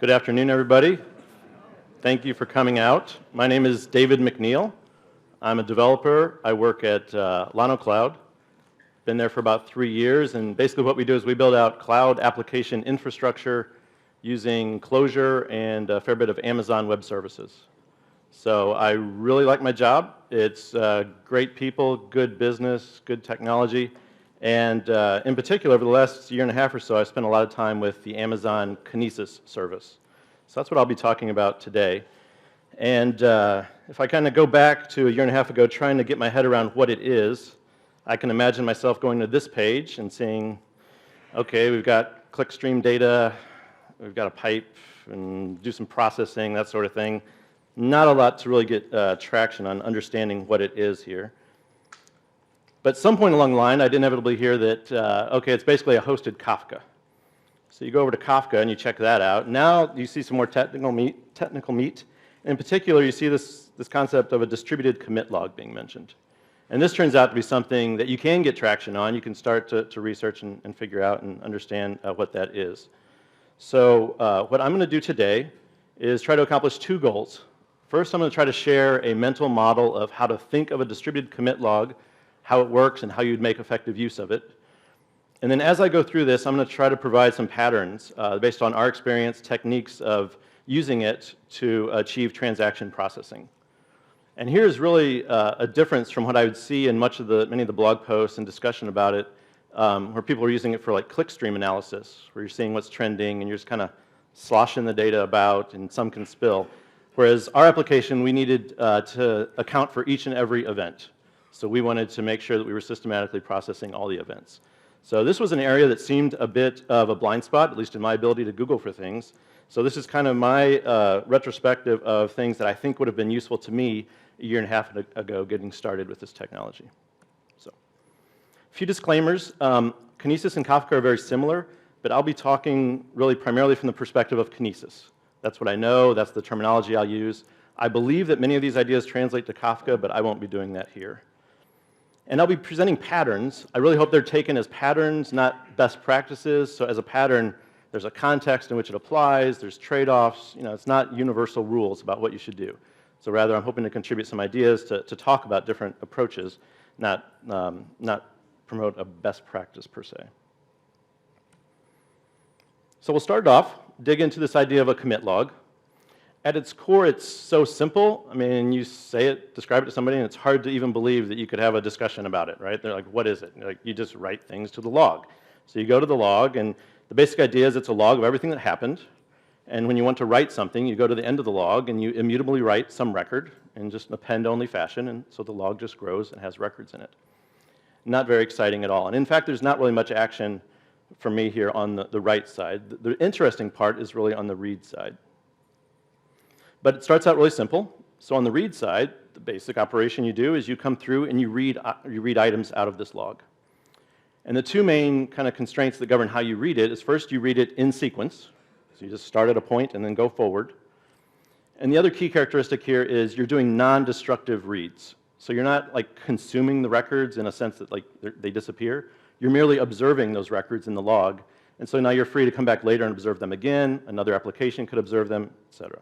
Good afternoon, everybody. Thank you for coming out. My name is David McNeil. I'm a developer. I work at Llano Cloud. Been there for about 3 years, and basically what we do is we build out cloud application infrastructure using Clojure and a fair bit of Amazon Web Services. So I really like my job. It's great people, good business, good technology, and in particular, over the last year and a half or so, I spent a lot of time with the Amazon Kinesis service. So that's what I'll be talking about today. And if I kind of go back to a year and a half ago trying to get my head around what it is, I can imagine myself going to this page and seeing, okay, we've got clickstream data, we've got a pipe, and do some processing, that sort of thing. Not a lot to really get traction on understanding what it is here. But at some point along the line, I'd inevitably hear that, okay, it's basically a hosted Kafka. So you go over to Kafka and you check that out. Now you see some more technical meat. In particular, you see this concept of a distributed commit log being mentioned. And this turns out to be something that you can get traction on. You can start to research and figure out and understand what that is. So what I'm going to do today is try to accomplish 2 goals. First, I'm going to try to share a mental model of how to think of a distributed commit log, how it works, and how you'd make effective use of it. And then as I go through this, I'm going to try to provide some patterns based on our experience, techniques of using it to achieve transaction processing. And here's really a difference from what I would see in many of the blog posts and discussion about it, where people are using it for like clickstream analysis, where you're seeing what's trending and you're just kind of sloshing the data about, and some can spill. Whereas our application, we needed to account for each and every event. So we wanted to make sure that we were systematically processing all the events. So this was an area that seemed a bit of a blind spot, at least in my ability to Google for things. So this is kind of my retrospective of things that I think would have been useful to me a year and a half ago getting started with this technology. So a few disclaimers. Kinesis and Kafka are very similar, but I'll be talking really primarily from the perspective of Kinesis. That's what I know. That's the terminology I'll use. I believe that many of these ideas translate to Kafka, but I won't be doing that here. And I'll be presenting patterns. I really hope they're taken as patterns, not best practices. So as a pattern, there's a context in which it applies, there's trade-offs. You know, it's not universal rules about what you should do. So rather, I'm hoping to contribute some ideas to talk about different approaches, not promote a best practice per se. So we'll start off, dig into this idea of a commit log. At its core, it's so simple. I mean, you say it, describe it to somebody, and it's hard to even believe that you could have a discussion about it, right? They're like, what is it? Like, you just write things to the log. So you go to the log, and the basic idea is it's a log of everything that happened. And when you want to write something, you go to the end of the log, and you immutably write some record in just an append-only fashion, and so the log just grows and has records in it. Not very exciting at all. And in fact, there's not really much action for me here on the write side. The interesting part is really on the read side. But it starts out really simple. So on the read side, the basic operation you do is you come through and you read items out of this log. And the 2 main kind of constraints that govern how you read it is first you read it in sequence. So you just start at a point and then go forward. And the other key characteristic here is you're doing non-destructive reads. So you're not like consuming the records in a sense that like they disappear. You're merely observing those records in the log. And so now you're free to come back later and observe them again. Another application could observe them, etc.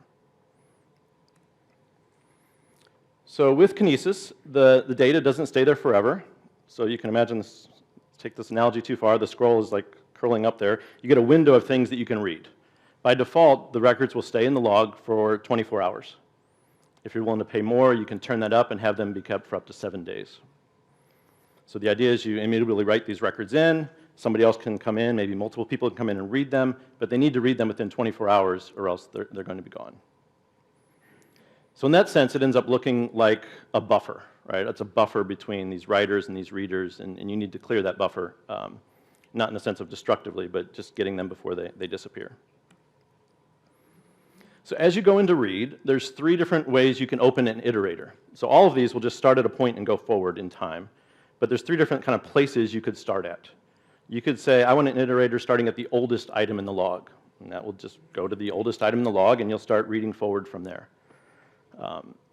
So with Kinesis, the data doesn't stay there forever. So you can imagine this, take this analogy too far, the scroll is like curling up there. You get a window of things that you can read. By default, the records will stay in the log for 24 hours. If you're willing to pay more, you can turn that up and have them be kept for up to 7 days. So the idea is you immediately write these records in, somebody else can come in, maybe multiple people can come in and read them, but they need to read them within 24 hours or else they're going to be gone. So in that sense, it ends up looking like a buffer, right? It's a buffer between these writers and these readers, and you need to clear that buffer, not in the sense of destructively, but just getting them before they disappear. So as you go into read, there's 3 different ways you can open an iterator. So all of these will just start at a point and go forward in time, but there's 3 different kind of places you could start at. You could say, I want an iterator starting at the oldest item in the log, and that will just go to the oldest item in the log, and you'll start reading forward from there.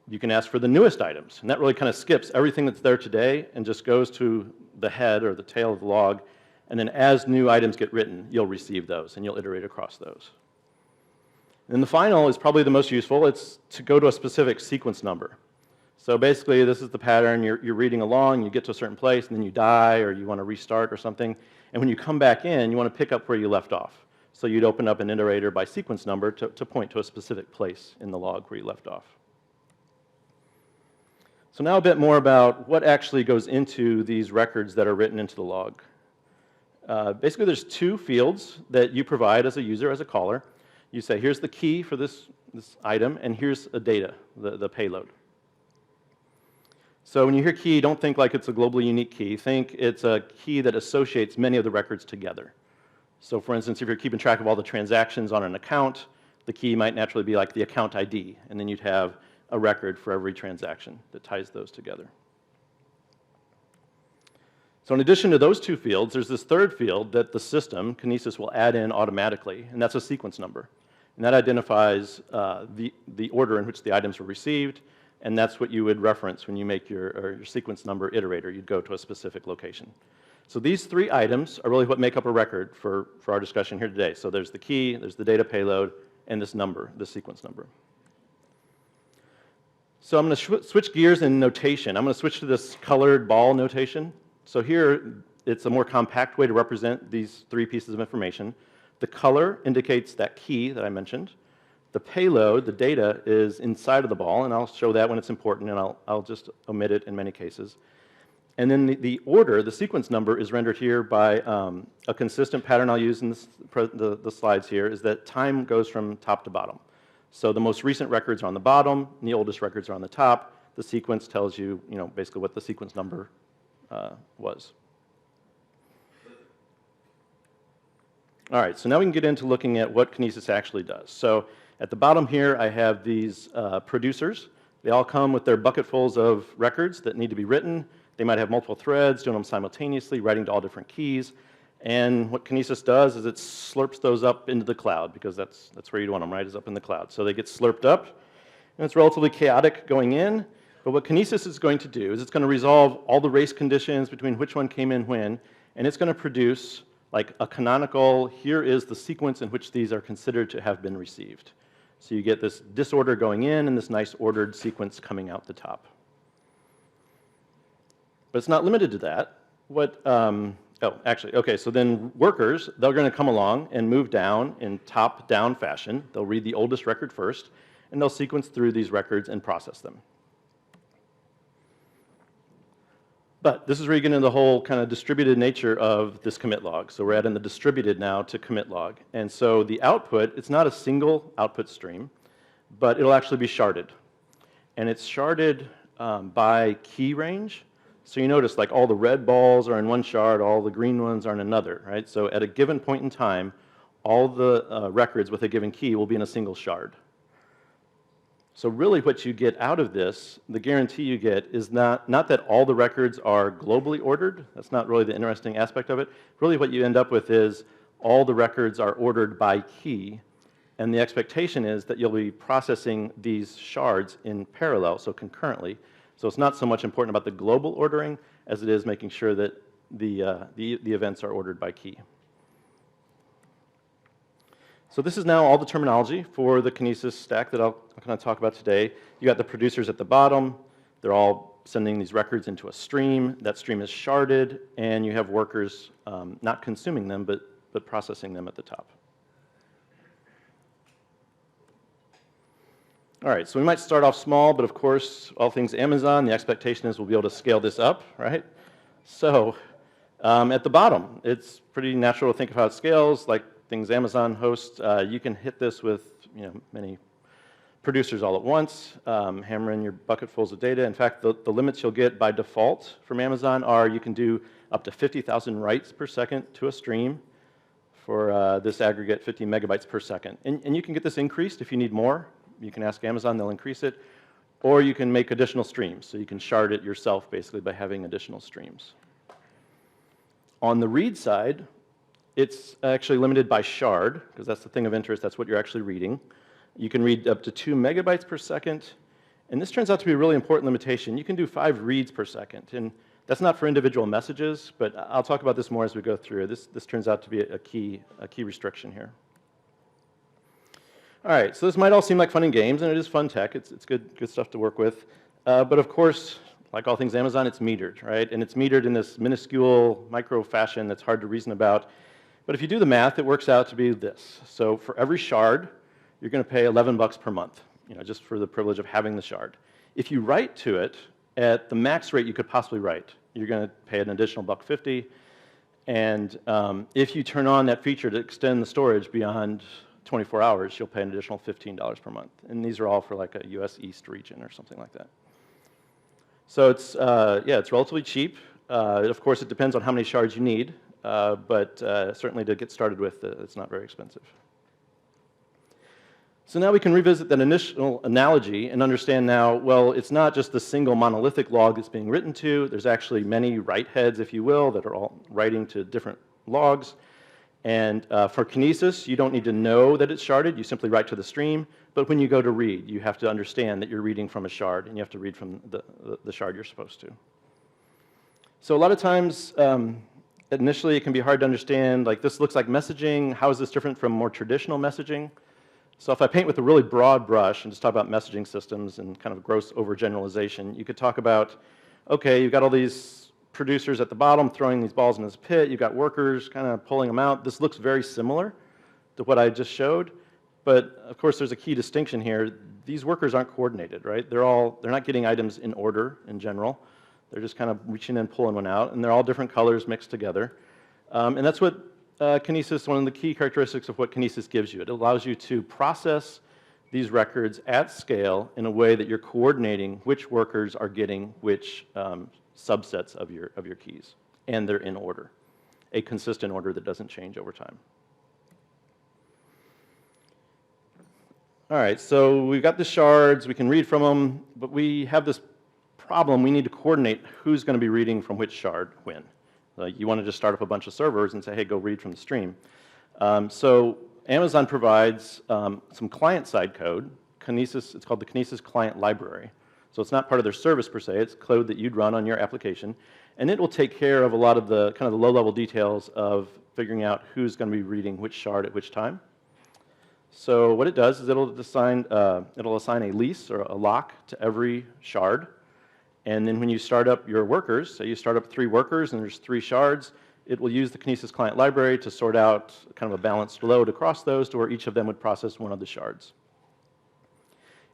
You can ask for the newest items, and that really kind of skips everything that's there today and just goes to the head or the tail of the log, and then as new items get written, you'll receive those and you'll iterate across those. And the final is probably the most useful. It's to go to a specific sequence number. So basically, this is the pattern. You're reading along, you get to a certain place, and then you die, or you want to restart or something. And when you come back in, you want to pick up where you left off. So you'd open up an iterator by sequence number to point to a specific place in the log where you left off. So now a bit more about what actually goes into these records that are written into the log. Basically, there's two fields that you provide as a user, as a caller. You say, here's the key for this item, and here's a data, the payload. So when you hear key, don't think like it's a globally unique key. Think it's a key that associates many of the records together. So for instance, if you're keeping track of all the transactions on an account, the key might naturally be like the account ID, and then you'd have a record for every transaction that ties those together. So in addition to those two fields, there's this third field that the system, Kinesis, will add in automatically, and that's a sequence number. And that identifies the order in which the items were received, and that's what you would reference when you make your sequence number iterator. You'd go to a specific location. So these three items are really what make up a record for our discussion here today. So there's the key, there's the data payload, and this number, the sequence number. So I'm going to switch gears in notation. I'm going to switch to this colored ball notation. So here, it's a more compact way to represent these three pieces of information. The color indicates that key that I mentioned. The payload, the data, is inside of the ball, and I'll show that when it's important, and I'll just omit it in many cases. And then the order, the sequence number, is rendered here by a consistent pattern I'll use in the slides here, is that time goes from top to bottom. So the most recent records are on the bottom, and the oldest records are on the top. The sequence tells you, basically what the sequence number was. All right, so now we can get into looking at what Kinesis actually does. So at the bottom here, I have these producers. They all come with their bucketfuls of records that need to be written. They might have multiple threads doing them simultaneously, writing to all different keys. And what Kinesis does is it slurps those up into the cloud, because that's where you'd want them, right, is up in the cloud. So they get slurped up, and it's relatively chaotic going in. But what Kinesis is going to do is it's going to resolve all the race conditions between which one came in when, and it's going to produce like a canonical, here is the sequence in which these are considered to have been received. So you get this disorder going in and this nice ordered sequence coming out the top. But it's not limited to that. So then workers, they're going to come along and move down in top-down fashion. They'll read the oldest record first, and they'll sequence through these records and process them. But this is where you get into the whole kind of distributed nature of this commit log. So we're adding the distributed now to commit log. And so the output, it's not a single output stream, but it'll actually be sharded. And it's sharded by key range. So you notice like all the red balls are in one shard, all the green ones are in another, right? So at a given point in time, all the records with a given key will be in a single shard. So really what you get out of this, the guarantee you get, is not that all the records are globally ordered. That's not really the interesting aspect of it. Really what you end up with is all the records are ordered by key, and the expectation is that you'll be processing these shards in parallel, so concurrently. So it's not so much important about the global ordering as it is making sure that the events are ordered by key. So this is now all the terminology for the Kinesis stack that I'm going to talk about today. You got the producers at the bottom. They're all sending these records into a stream. That stream is sharded, and you have workers not consuming them, but processing them at the top. All right, so we might start off small, but of course, all things Amazon, the expectation is we'll be able to scale this up, right? So at the bottom, it's pretty natural to think of how it scales, like things Amazon hosts. You can hit this with many producers all at once, hammer in your bucketfuls of data. In fact, the limits you'll get by default from Amazon are you can do up to 50,000 writes per second to a stream for this aggregate 50 megabytes per second. And you can get this increased if you need more. You can ask Amazon, they'll increase it. Or you can make additional streams. So you can shard it yourself, basically, by having additional streams. On the read side, it's actually limited by shard, because that's the thing of interest. That's what you're actually reading. You can read up to 2 megabytes per second. And this turns out to be a really important limitation. You can do 5 reads per second. And that's not for individual messages, but I'll talk about this more as we go through. This turns out to be a key restriction here. All right, so this might all seem like fun and games, and it is fun tech. It's good stuff to work with. But of course, like all things Amazon, it's metered, right? And it's metered in this minuscule micro fashion that's hard to reason about. But if you do the math, it works out to be this. So for every shard, you're going to pay $11 per month, just for the privilege of having the shard. If you write to it at the max rate you could possibly write, you're going to pay an additional $1.50. And if you turn on that feature to extend the storage beyond 24 hours, you'll pay an additional $15 per month. And these are all for like a US East region or something like that. So it's, it's relatively cheap. Of course, it depends on how many shards you need, but certainly to get started with, it's not very expensive. So now we can revisit that initial analogy and understand now, well, it's not just the single monolithic log that's being written to. There's actually many write heads, if you will, that are all writing to different logs. And for Kinesis, you don't need to know that it's sharded. You simply write to the stream. But when you go to read, you have to understand that you're reading from a shard, and you have to read from the shard you're supposed to. So a lot of times, initially, it can be hard to understand, like this looks like messaging. How is this different from more traditional messaging? So if I paint with a really broad brush and just talk about messaging systems and kind of gross overgeneralization, you could talk about, okay, you've got all these producers at the bottom throwing these balls in this pit. You've got workers kind of pulling them out. This looks very similar to what I just showed. But of course, there's a key distinction here. These workers aren't coordinated, right? They're not getting items in order in general. They're just kind of reaching in, pulling one out, and they're all different colors mixed together. And that's what Kinesis, one of the key characteristics of what Kinesis gives you. It allows you to process these records at scale in a way that you're coordinating which workers are getting which subsets of your keys, and they're in order, a consistent order that doesn't change over time. All right, so we've got the shards, we can read from them, but we have this problem. We need to coordinate who's going to be reading from which shard when. You want to just start up a bunch of servers and say, hey, go read from the stream. So Amazon provides some client-side code. Kinesis, it's called the Kinesis Client Library. So it's not part of their service per se. It's code that you'd run on your application. And it will take care of a lot of the kind of the low-level details of figuring out who's going to be reading which shard at which time. So what it does is it'll assign a lease or a lock to every shard. And then when you start up your workers, say you start up 3 workers and there's 3 shards, it will use the Kinesis Client Library to sort out kind of a balanced load across those to where each of them would process one of the shards.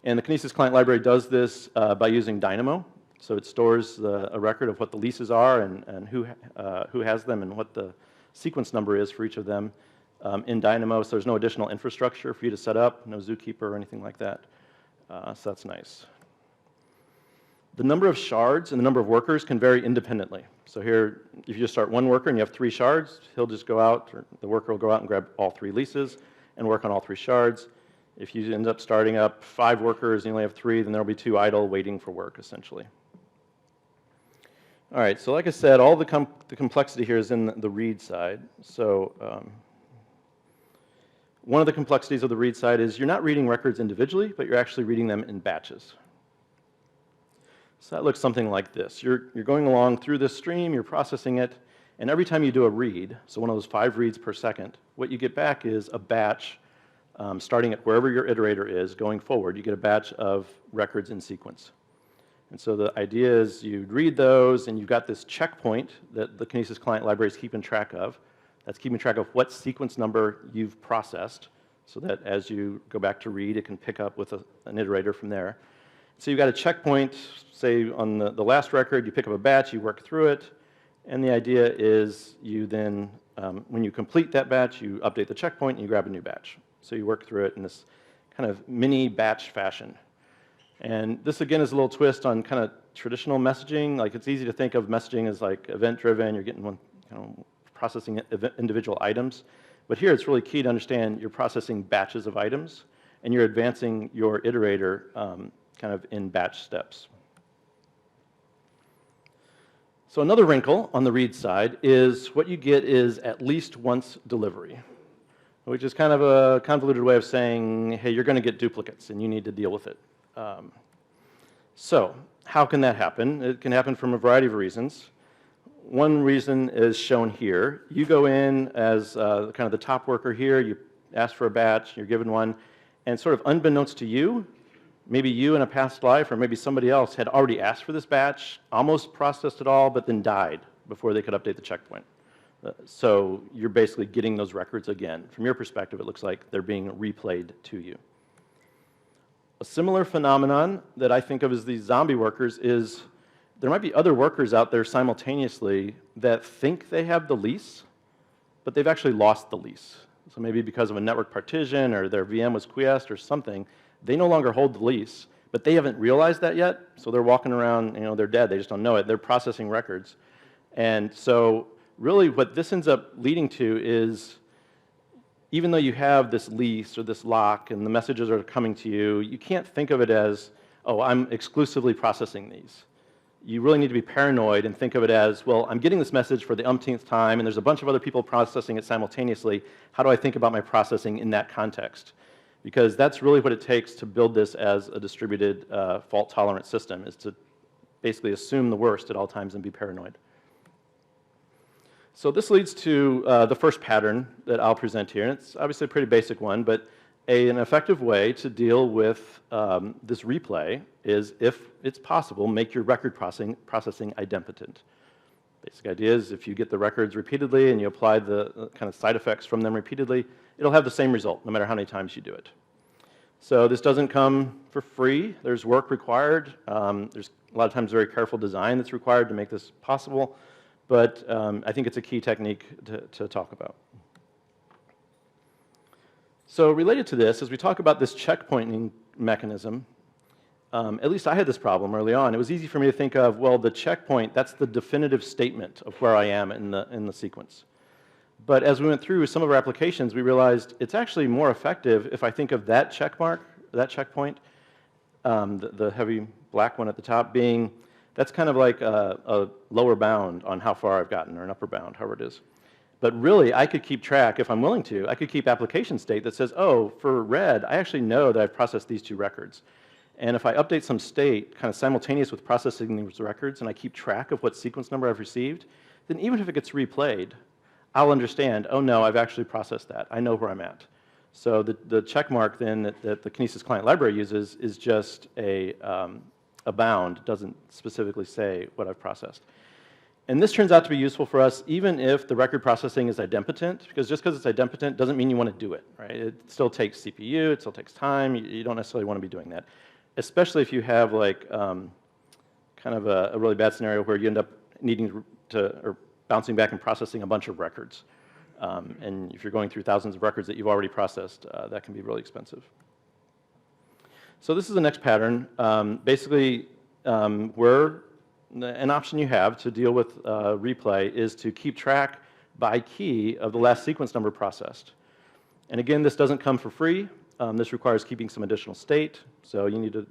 And the Kinesis Client Library does this by using Dynamo. So it stores a record of what the leases are and who has them and what the sequence number is for each of them in Dynamo. So there's no additional infrastructure for you to set up, no Zookeeper or anything like that. So that's nice. The number of shards and the number of workers can vary independently. So here, if you just start one worker and you have 3 shards, he'll just go out, or the worker will go out and grab all 3 leases and work on all 3 shards. If you end up starting up 5 workers and you only have 3, then there'll be 2 idle waiting for work, essentially. All right, so like I said, all the complexity here is in the read side. So one of the complexities of the read side is you're not reading records individually, but you're actually reading them in batches. So that looks something like this. You're going along through this stream, you're processing it, and every time you do a read, so one of those 5 reads per second, what you get back is a batch starting at wherever your iterator is going forward. You get a batch of records in sequence. And so the idea is you'd read those, and you've got this checkpoint that the Kinesis Client Library is keeping track of. That's keeping track of what sequence number you've processed, so that as you go back to read, it can pick up with an iterator from there. So you've got a checkpoint, say on the last record, you pick up a batch, you work through it, and the idea is you then, when you complete that batch, you update the checkpoint and you grab a new batch. So you work through it in this kind of mini batch fashion. And this again is a little twist on kind of traditional messaging. Like it's easy to think of messaging as like event-driven, you're getting one, processing individual items. But here it's really key to understand you're processing batches of items and you're advancing your iterator kind of in batch steps. So another wrinkle on the read side is what you get is at least once delivery, which is kind of a convoluted way of saying, hey, you're going to get duplicates and you need to deal with it. So how can that happen? It can happen from a variety of reasons. One reason is shown here. You go in as kind of the top worker here, you ask for a batch, you're given one, And sort of unbeknownst to you, maybe you in a past life or maybe somebody else had already asked for this batch, almost processed it all, but then died before they could update the checkpoint. So you're basically getting those records again. From your perspective, it looks like they're being replayed to you. A similar phenomenon that I think of as these zombie workers is there might be other workers out there simultaneously that think they have the lease, but they've actually lost the lease. So maybe because of a network partition or their VM was quiesced or something, they no longer hold the lease, but they haven't realized that yet. So they're walking around, they're dead, they just don't know it. They're processing records. And so really what this ends up leading to is even though you have this lease or this lock and the messages are coming to you, you can't think of it as, oh, I'm exclusively processing these. You really need to be paranoid and think of it as, well, I'm getting this message for the umpteenth time and there's a bunch of other people processing it simultaneously. How do I think about my processing in that context? Because that's really what it takes to build this as a distributed fault-tolerant system, is to basically assume the worst at all times and be paranoid. So this leads to the first pattern that I'll present here, and it's obviously a pretty basic one, but an effective way to deal with this replay is, if it's possible, make your record processing idempotent. Basic idea is if you get the records repeatedly and you apply the kind of side effects from them repeatedly, it'll have the same result no matter how many times you do it. So this doesn't come for free. There's work required. There's a lot of times very careful design that's required to make this possible, but I think it's a key technique to talk about. So related to this, as we talk about this checkpointing mechanism, at least I had this problem early on. It was easy for me to think of, well, the checkpoint, that's the definitive statement of where I am in the sequence. But as we went through some of our applications, we realized it's actually more effective if I think of that check mark, that checkpoint, the heavy black one at the top being, that's kind of like a lower bound on how far I've gotten, or an upper bound, however it is. But really, I could keep track, if I'm willing to, I could keep application state that says, oh, for red, I actually know that I've processed these two records. And if I update some state kind of simultaneous with processing these records, and I keep track of what sequence number I've received, then even if it gets replayed, I'll understand, oh no, I've actually processed that. I know where I'm at. So the check mark then that the Kinesis client library uses is just a bound. It doesn't specifically say what I've processed. And this turns out to be useful for us even if the record processing is idempotent, because just because it's idempotent doesn't mean you want to do it, right? It still takes CPU, it still takes time, you don't necessarily want to be doing that. Especially if you have like kind of a really bad scenario where you end up needing or bouncing back and processing a bunch of records. And if you're going through thousands of records that you've already processed, that can be really expensive. So this is the next pattern. Basically, where an option you have to deal with replay is to keep track by key of the last sequence number processed. And again, this doesn't come for free. This requires keeping some additional state, so you need to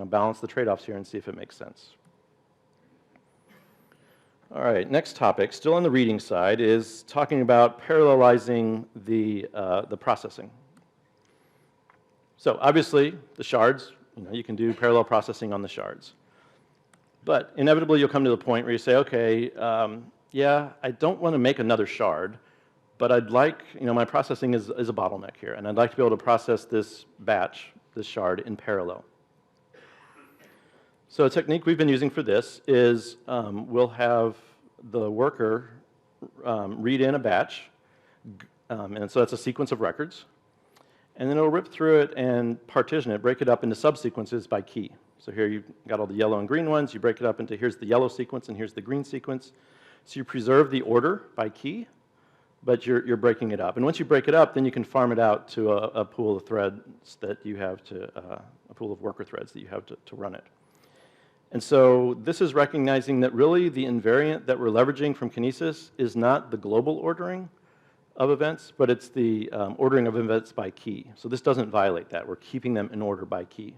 balance the trade-offs here and see if it makes sense. All right, next topic, still on the reading side, is talking about parallelizing the processing. So obviously, the shards, you can do parallel processing on the shards. But inevitably, you'll come to the point where you say, okay, yeah, I don't want to make another shard, but I'd like, my processing is a bottleneck here, and I'd like to be able to process this batch, this shard, in parallel. So a technique we've been using for this is we'll have the worker read in a batch, and so that's a sequence of records, and then it'll rip through it and partition it, break it up into subsequences by key. So here you've got all the yellow and green ones, you break it up into here's the yellow sequence and here's the green sequence. So you preserve the order by key, but you're breaking it up. And once you break it up, then you can farm it out to a pool of threads that you have a pool of worker threads that you have to run it. And so this is recognizing that really the invariant that we're leveraging from Kinesis is not the global ordering of events, but it's the ordering of events by key. So this doesn't violate that. We're keeping them in order by key.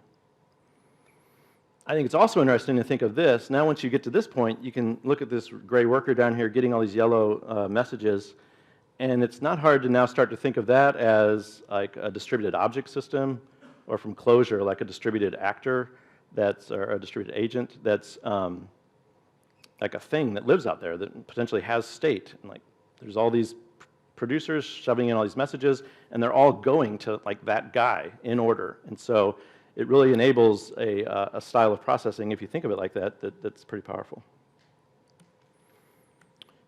I think it's also interesting to think of this. Now once you get to this point, you can look at this gray worker down here getting all these yellow messages, and it's not hard to now start to think of that as like a distributed object system, or from Clojure, like a distributed actor, or a distributed agent that's like a thing that lives out there that potentially has state. And like there's all these producers shoving in all these messages, and they're all going to like that guy in order. And so it really enables a style of processing, if you think of it like that, that's pretty powerful.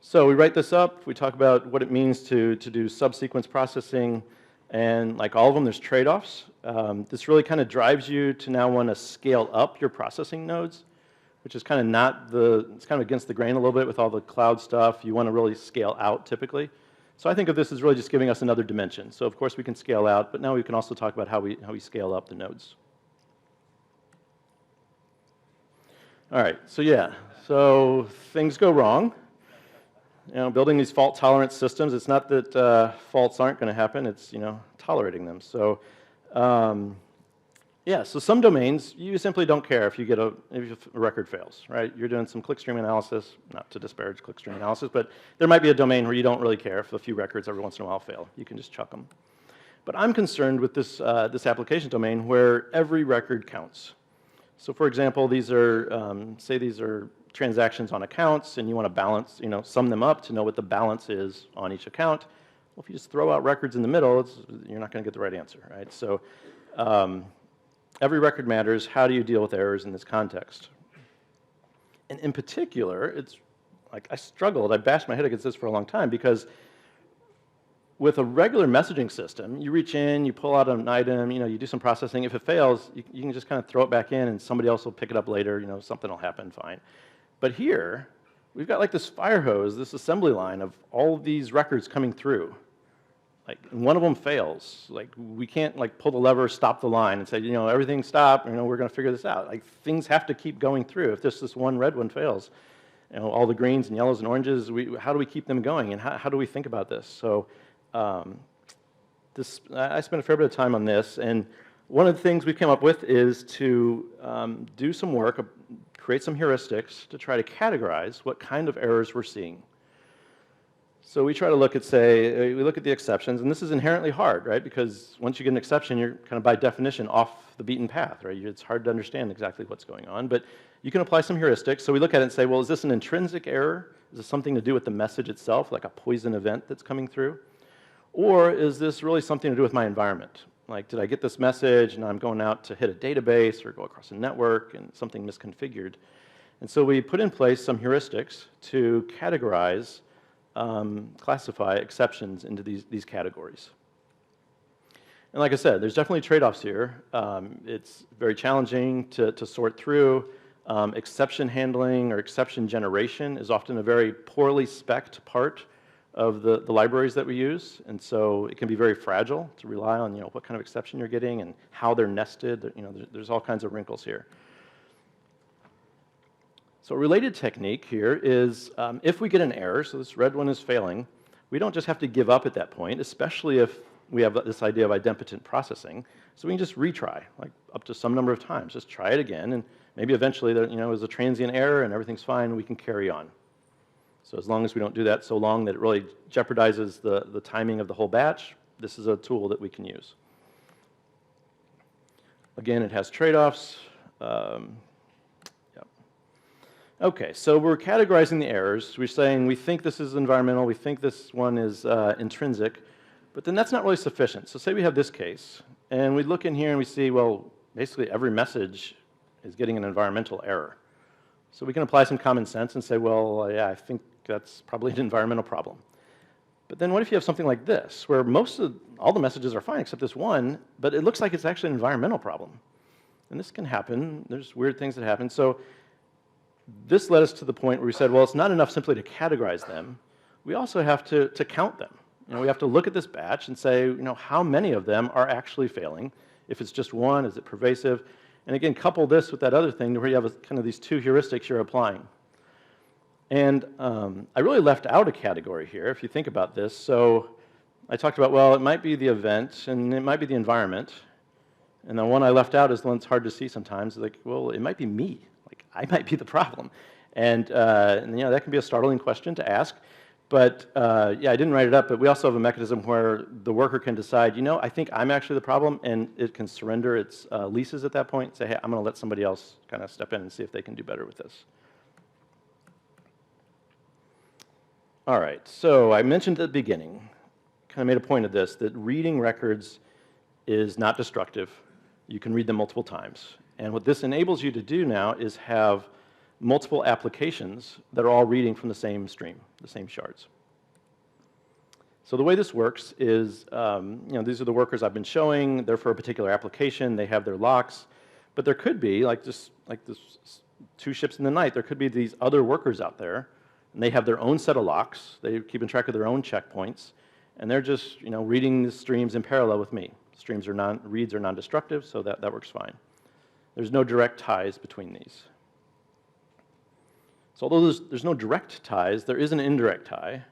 So we write this up, we talk about what it means to do subsequence processing, and like all of them, there's trade-offs. This really kind of drives you to now want to scale up your processing nodes, which is kind of not it's kind of against the grain a little bit with all the cloud stuff. You want to really scale out typically. So I think of this as really just giving us another dimension. So of course we can scale out, but now we can also talk about how we scale up the nodes. All right, so yeah, so things go wrong. You know, building these fault-tolerant systems, it's not that faults aren't going to happen, it's, you know, tolerating them. So, yeah, so some domains, you simply don't care if if a record fails, right? You're doing some clickstream analysis, not to disparage clickstream analysis, but there might be a domain where you don't really care if a few records every once in a while fail. You can just chuck them. But I'm concerned with this, this application domain where every record counts. So for example, these are, say these are transactions on accounts, and you want to balance, you know, sum them up to know what the balance is on each account. Well, if you just throw out records in the middle, you're not going to get the right answer, right? So every record matters. How do you deal with errors in this context? And in particular, it's like I bashed my head against this for a long time, because with a regular messaging system, you reach in, you pull out an item, you know, you do some processing. If it fails, you can just kind of throw it back in, and somebody else will pick it up later. You know, something will happen, fine. But here, we've got like this fire hose, this assembly line of all of these records coming through. Like, and one of them fails. Like, we can't like pull the lever, stop the line, and say, you know, everything stop. You know, we're going to figure this out. Like, things have to keep going through. If just this one red one fails, you know, all the greens and yellows and oranges, how do we keep them going, and how do we think about this? So, I spent a fair bit of time on this, and one of the things we came up with is to do some work, create some heuristics to try to categorize what kind of errors we're seeing. So we try to look at, say, we look at the exceptions, and this is inherently hard, right? Because once you get an exception, you're kind of by definition off the beaten path, right? It's hard to understand exactly what's going on, but you can apply some heuristics. So we look at it and say, well, is this an intrinsic error? Is this something to do with the message itself, like a poison event that's coming through? Or is this really something to do with my environment? Like, did I get this message and I'm going out to hit a database or go across a network and something misconfigured? And so we put in place some heuristics to categorize, classify exceptions into these categories. And like I said, there's definitely trade-offs here. It's very challenging to sort through. Exception handling or exception generation is often a very poorly spec'd part of the libraries that we use, and so it can be very fragile to rely on, you know, what kind of exception you're getting and how they're nested. You know, there's all kinds of wrinkles here. So a related technique here is if we get an error, so this red one is failing, we don't just have to give up at that point, especially if we have this idea of idempotent processing. So we can just retry, like up to some number of times. Just try it again, and maybe eventually there, you know, is a transient error and everything's fine, we can carry on. So as long as we don't do that so long that it really jeopardizes the timing of the whole batch, this is a tool that we can use. Again, it has trade-offs. Okay, so we're categorizing the errors. We're saying we think this is environmental, we think this one is intrinsic, but then that's not really sufficient. So say we have this case, and we look in here and we see, well, basically every message is getting an environmental error. So we can apply some common sense and say, well, yeah, I think that's probably an environmental problem. But then what if you have something like this, where all the messages are fine except this one, but it looks like it's actually an environmental problem? And this can happen. There's weird things that happen. So this led us to the point where we said, well, it's not enough simply to categorize them. We also have to count them. You know, we have to look at this batch and say, you know, how many of them are actually failing? If it's just one, is it pervasive? And again, couple this with that other thing where you have kind of these two heuristics you're applying. And I really left out a category here, if you think about this. So I talked about, well, it might be the event, and it might be the environment. And the one I left out is the one that's hard to see sometimes. Like, well, it might be me. Like, I might be the problem. And you know, that can be a startling question to ask. But yeah, I didn't write it up, but we also have a mechanism where the worker can decide, you know, I think I'm actually the problem, and it can surrender its leases at that point, say, hey, I'm going to let somebody else kind of step in and see if they can do better with this. All right, so I mentioned at the beginning, kind of made a point of this, that reading records is not destructive. You can read them multiple times. And what this enables you to do now is have multiple applications that are all reading from the same stream, the same shards. So the way this works is, these are the workers I've been showing. They're for a particular application. They have their locks. But there could be, like this 2 ships in the night, there could be these other workers out there, and they have their own set of locks. They're keeping track of their own checkpoints, and they're just reading the streams in parallel with me. Reads are non-destructive, so that works fine. There's no direct ties between these. So although there's no direct ties, there is an indirect tie.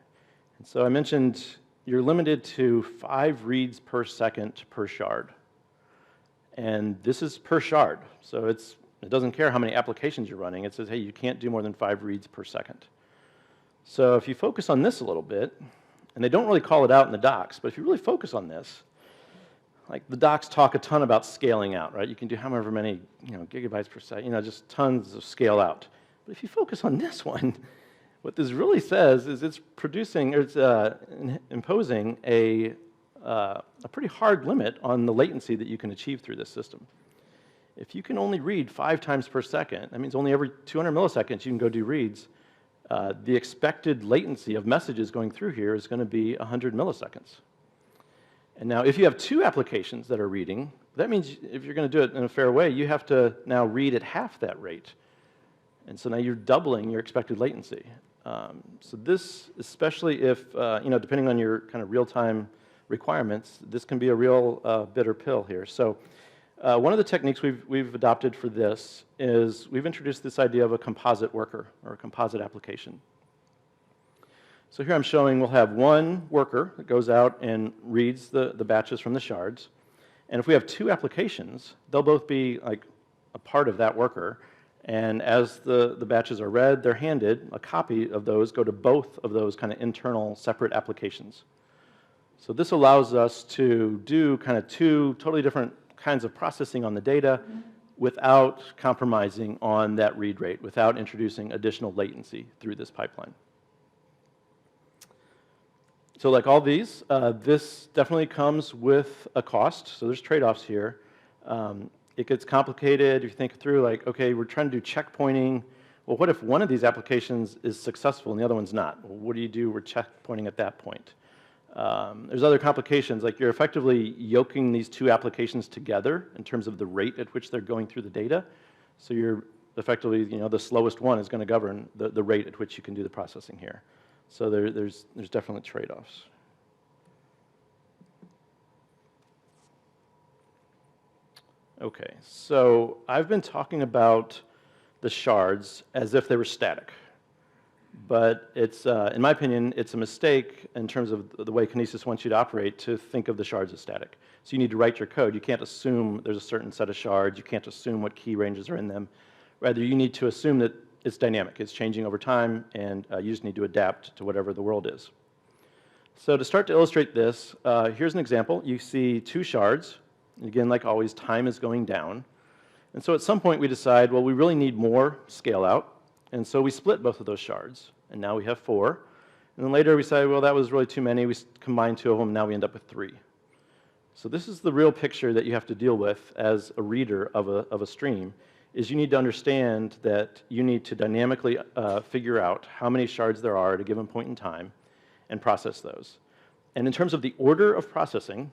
And so I mentioned you're limited to 5 reads per second per shard. And this is per shard, so it doesn't care how many applications you're running. It says, hey, you can't do more than 5 reads per second. So if you focus on this a little bit, and they don't really call it out in the docs, but if you really focus on this, like the docs talk a ton about scaling out, right? You can do however many gigabytes per second, just tons of scale out. But if you focus on this one, what this really says is it's imposing a pretty hard limit on the latency that you can achieve through this system. If you can only read 5 times per second, that means only every 200 milliseconds you can go do reads. The expected latency of messages going through here is going to be 100 milliseconds. And now if you have 2 applications that are reading, that means if you're going to do it in a fair way, you have to now read at half that rate. And so now you're doubling your expected latency. So this, especially if, depending on your kind of real-time requirements, this can be a real bitter pill here. So one of the techniques we've adopted for this is we've introduced this idea of a composite worker or a composite application. So here I'm showing we'll have one worker that goes out and reads the batches from the shards. And if we have 2 applications, they'll both be like a part of that worker. And as the batches are read, they're handed a copy of those, go to both of those kind of internal separate applications. So this allows us to do kind of 2 totally different kinds of processing on the data without compromising on that read rate, without introducing additional latency through this pipeline. So like all these, this definitely comes with a cost. So there's trade-offs here. It gets complicated if you think through, like, okay, we're trying to do checkpointing. Well, what if one of these applications is successful and the other one's not? Well, what do you do? We're checkpointing at that point. There's other complications, like you're effectively yoking these 2 applications together in terms of the rate at which they're going through the data. So you're effectively, the slowest one is going to govern the rate at which you can do the processing here. So there's definitely trade-offs. Okay, so I've been talking about the shards as if they were static. But it's, in my opinion, it's a mistake in terms of the way Kinesis wants you to operate to think of the shards as static. So you need to write your code. You can't assume there's a certain set of shards. You can't assume what key ranges are in them. Rather, you need to assume that it's dynamic. It's changing over time, and you just need to adapt to whatever the world is. So to start to illustrate this, here's an example. You see 2 shards. And again, like always, time is going down. And so at some point we decide, well, we really need more scale out. And so we split both of those shards, and now we have 4. And then later we say, well, that was really too many. We combined 2 of them, and now we end up with 3. So this is the real picture that you have to deal with as a reader of a stream, is you need to understand that you need to dynamically figure out how many shards there are at a given point in time and process those. And in terms of the order of processing,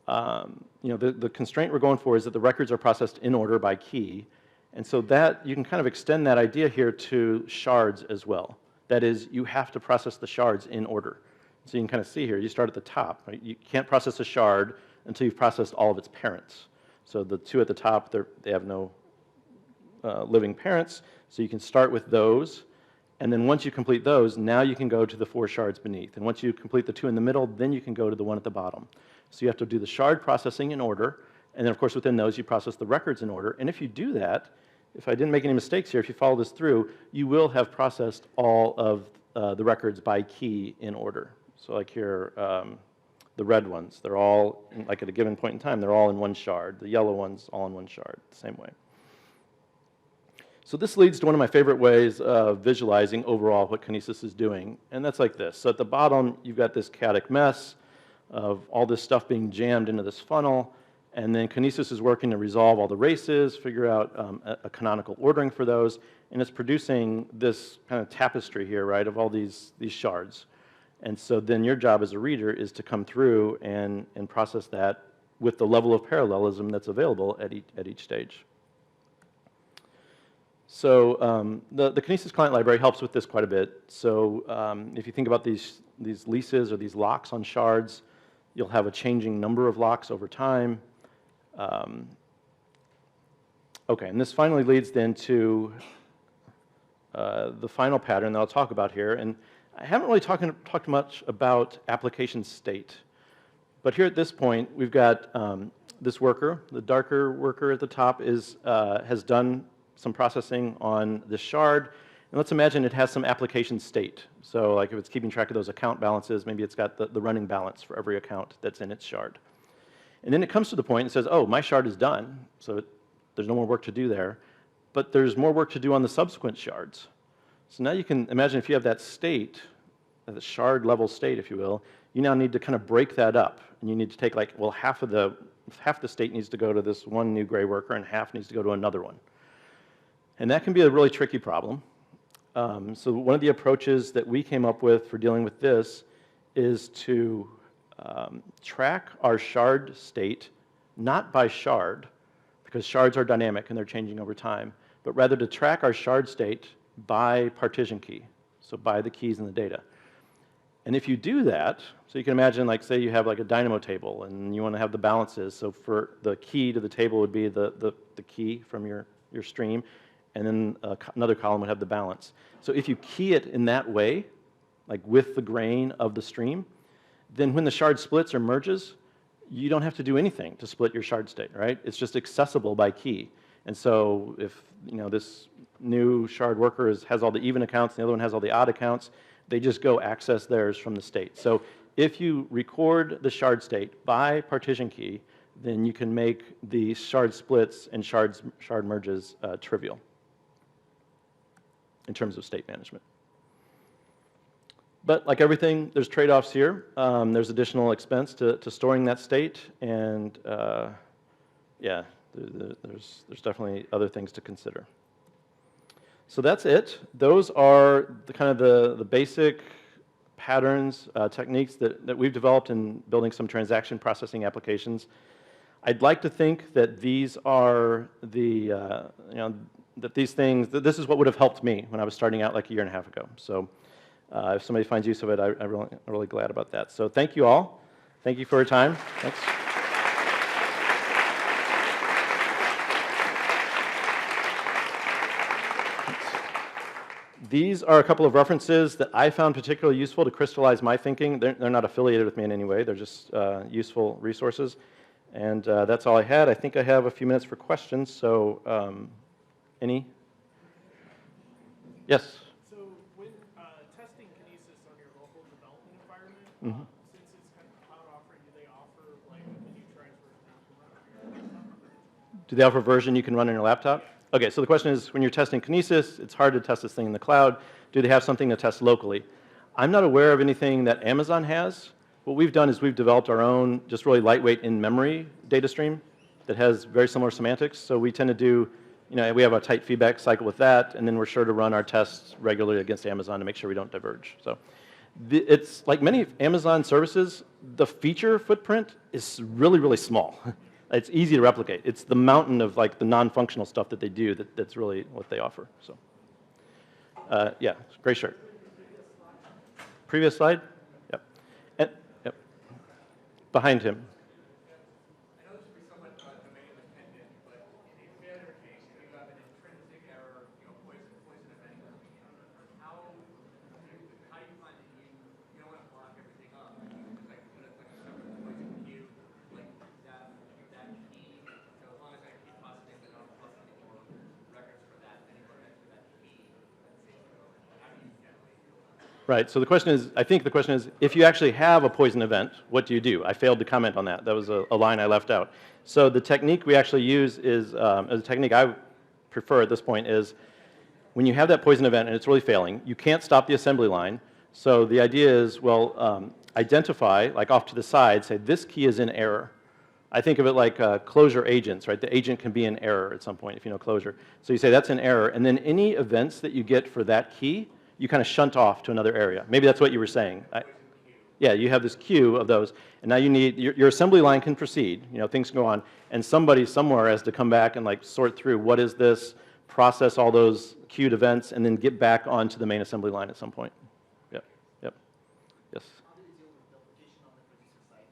the constraint we're going for is that the records are processed in order by key. And so that you can kind of extend that idea here to shards as well. That is, you have to process the shards in order. So you can kind of see here, you start at the top. Right? You can't process a shard until you've processed all of its parents. So the 2 at the top, they have no living parents. So you can start with those. And then once you complete those, now you can go to the 4 shards beneath. And once you complete the 2 in the middle, then you can go to the 1 at the bottom. So you have to do the shard processing in order. And then, of course, within those, you process the records in order. And if you do that, if I didn't make any mistakes here, if you follow this through, you will have processed all of the records by key in order. So like here, the red ones, they're all, like at a given point in time, they're all in 1 shard. The yellow ones, all in 1 shard, the same way. So this leads to one of my favorite ways of visualizing overall what Kinesis is doing, and that's like this. So at the bottom, you've got this chaotic mess of all this stuff being jammed into this funnel, and then Kinesis is working to resolve all the races, figure out a canonical ordering for those, and it's producing this kind of tapestry here, right, of all these shards. And so then your job as a reader is to come through and process that with the level of parallelism that's available at each stage. So the Kinesis client library helps with this quite a bit. So if you think about these leases or these locks on shards, you'll have a changing number of locks over time. Okay, and this finally leads then to the final pattern that I'll talk about here. And I haven't really talked much about application state. But here at this point, we've got this worker. The darker worker at the top has done some processing on this shard. And let's imagine it has some application state. So like if it's keeping track of those account balances, maybe it's got the running balance for every account that's in its shard. And then it comes to the point and says, oh, my shard is done, so there's no more work to do there. But there's more work to do on the subsequent shards. So now you can imagine if you have that state, the shard level state, if you will, you now need to kind of break that up. And you need to take like, well, half the state needs to go to this one new gray worker and half needs to go to another one. And that can be a really tricky problem. So one of the approaches that we came up with for dealing with this is to track our shard state, not by shard, because shards are dynamic and they're changing over time, but rather to track our shard state by partition key, so by the keys in the data. And if you do that, so you can imagine, like, say you have like a dynamo table and you want to have the balances. So for the key to the table would be the key from your stream, and then another column would have the balance. So if you key it in that way, like with the grain of the stream, then when the shard splits or merges, you don't have to do anything to split your shard state, right? It's just accessible by key. And so if this new shard worker has all the even accounts, and the other one has all the odd accounts, they just go access theirs from the state. So if you record the shard state by partition key, then you can make the shard splits and shard merges trivial in terms of state management. But like everything, there's trade-offs here. There's additional expense to storing that state, and yeah, there's definitely other things to consider. So that's it. Those are the basic patterns, techniques that we've developed in building some transaction processing applications. I'd like to think that these are that this is what would have helped me when I was starting out like a year and a half ago. So if somebody finds use of it, I'm really glad about that. So thank you all. Thank you for your time. Thanks. These are a couple of references that I found particularly useful to crystallize my thinking. They're not affiliated with me in any way. They're just useful resources. And that's all I had. I think I have a few minutes for questions. So any? Yes? So when testing Kinesis on your local development environment, since it's kind of a cloud offering, do they offer like a new transfer you can run on your laptop? Do they offer a version you can run on your laptop? Okay, so the question is, when you're testing Kinesis, it's hard to test this thing in the cloud. Do they have something to test locally? I'm not aware of anything that Amazon has. What we've done is we've developed our own just really lightweight in-memory data stream that has very similar semantics. So we tend to do, we have a tight feedback cycle with that, and then we're sure to run our tests regularly against Amazon to make sure we don't diverge. So it's like many Amazon services, the feature footprint is really, really small. It's easy to replicate. It's the mountain of like the non-functional stuff that they do that's really what they offer. So, yeah, gray shirt. Previous slide? Yep. And, yep. Behind him. I know this would be somewhat domain dependent, but in a failure case, if you have an intrinsic error, poison event coming in, how do you find that you don't want to block everything up? You just like put a separate poison queue, like that key. So as long as I keep processing the non-plus any more records for that, anywhere next to that key, that's safe to go. How do you generally do that? Right, so I think the question is, if you actually have a poison event, what do you do? I failed to comment on that. That was a line I left out. So the technique we actually use is, a technique I prefer at this point is, when you have that poison event and it's really failing, you can't stop the assembly line. So the idea is, well, identify, like off to the side, say this key is in error. I think of it like closure agents, right? The agent can be in error at some point if you know closure. So you say that's in error, and then any events that you get for that key, you kind of shunt off to another area. Maybe that's what you were saying. Yeah, you have this queue of those, and now you need, your assembly line can proceed, you know, things can go on, and somebody somewhere has to come back and like sort through what is this, process all those queued events, and then get back onto the main assembly line at some point. Yep, yep, yes. How do you deal with duplication on the producer side?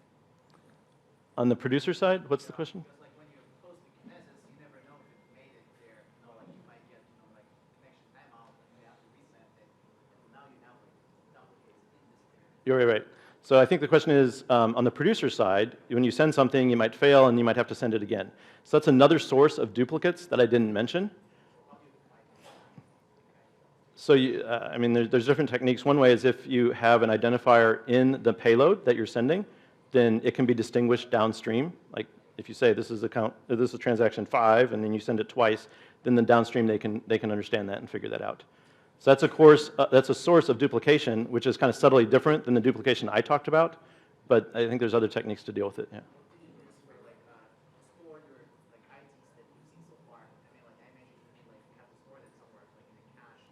On the producer side, what's the question? Because like when you post the kinesis, you never know if it made it there. You know, like you might get, you know, like connection timeout, and you have to resend it. And now you have like duplicates in this area. You're right. So I think the question is, on the producer side, when you send something, you might fail and you might have to send it again. So that's another source of duplicates that I didn't mention. So I mean, there's different techniques. One way is if you have an identifier in the payload that you're sending, then it can be distinguished downstream. Like if you say this is transaction 5, and then you send it twice, then the downstream they can understand that and figure that out. So that's a source of duplication, which is kind of subtly different than the duplication I talked about, but I think there's other techniques to deal with it. Yeah. For like store your like IDs that you've seen so far. I mean, like I mentioned, you like have to store that somewhere, like in a cache.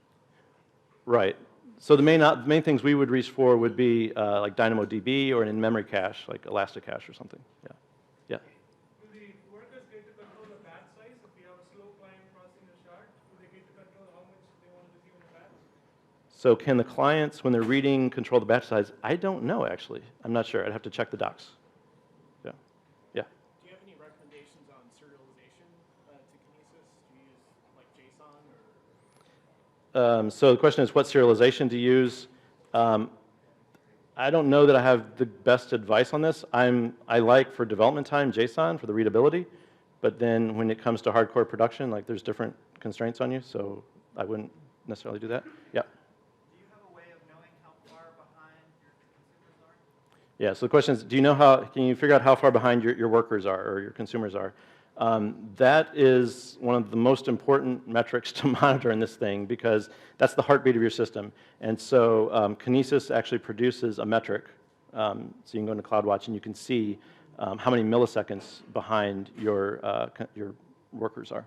Right. So the main things we would reach for would be like DynamoDB or an in-memory cache, like Elasticache or something. Yeah. Yeah. Do the workers get to control the batch size? If we have a slow client processing a shard, do they get to control how much they want to receive in the batch? So can the clients, when they're reading, control the batch size? I don't know, actually. I'm not sure. I'd have to check the docs. Yeah. Yeah. Do you have any recommendations on serialization to Kinesis? Do you use like JSON or? So the question is, what serialization to use? I don't know that I have the best advice on this. I like for development time JSON for the readability, but then when it comes to hardcore production, like there's different constraints on you, so I wouldn't necessarily do that. Yeah. Do you have a way of knowing how far behind your consumers are? Yeah, so the question is, can you figure out how far behind your workers are or your consumers are? That is one of the most important metrics to monitor in this thing because that's the heartbeat of your system. And so Kinesis actually produces a metric. So you can go into CloudWatch and you can see how many milliseconds behind your workers are.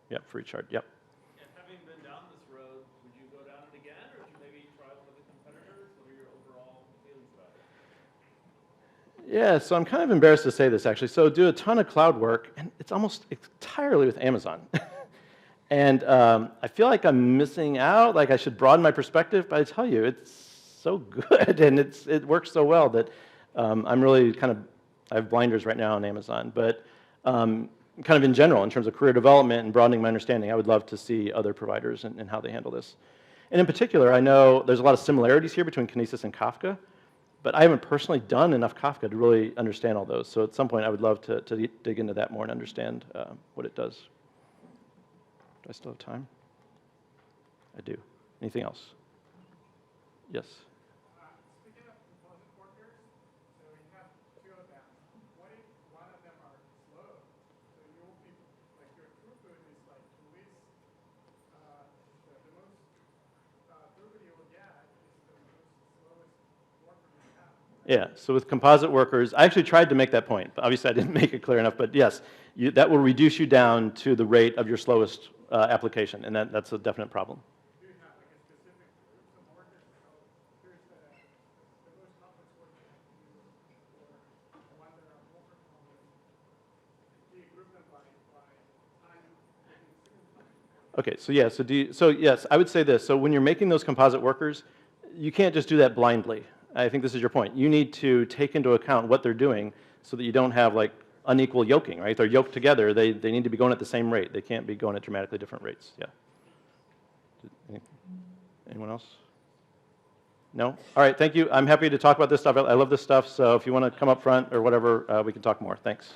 Yep, for each shard. Yep. And having been down this road, would you go down it again, or would you maybe try one of the competitors? What are your overall feelings about it? Yeah, so I'm kind of embarrassed to say this actually. So do a ton of cloud work, and it's almost entirely with Amazon. And I feel like I'm missing out, like I should broaden my perspective, but I tell you, it's so good and it works so well that I'm really I have blinders right now on Amazon. But kind of in general, in terms of career development and broadening my understanding, I would love to see other providers and how they handle this. And in particular, I know there's a lot of similarities here between Kinesis and Kafka, but I haven't personally done enough Kafka to really understand all those. So at some point, I would love to dig into that more and understand what it does. Do I still have time? I do. Anything else? Yes? Speaking of composite workers, so you have two of them. What if one of them are slow? So you will be, like your throughput is like the most throughput you will get is the most slowest worker you have. Yeah, so with composite workers, I actually tried to make that point. Obviously, I didn't make it clear enough, but yes, that will reduce you down to the rate of your slowest application, and that's a definite problem. Do you have like a specific group of workers? So here's the most complex worker or the one that are more performant. Do you group them by time? Okay, so yeah, so yes, I would say this. So when you're making those composite workers, you can't just do that blindly. I think this is your point. You need to take into account what they're doing so that you don't have like unequal yoking, right? They're yoked together. They need to be going at the same rate. They can't be going at dramatically different rates. Yeah. Anyone else? No? All right, thank you. I'm happy to talk about this stuff. I love this stuff, so if you want to come up front or whatever, we can talk more. Thanks.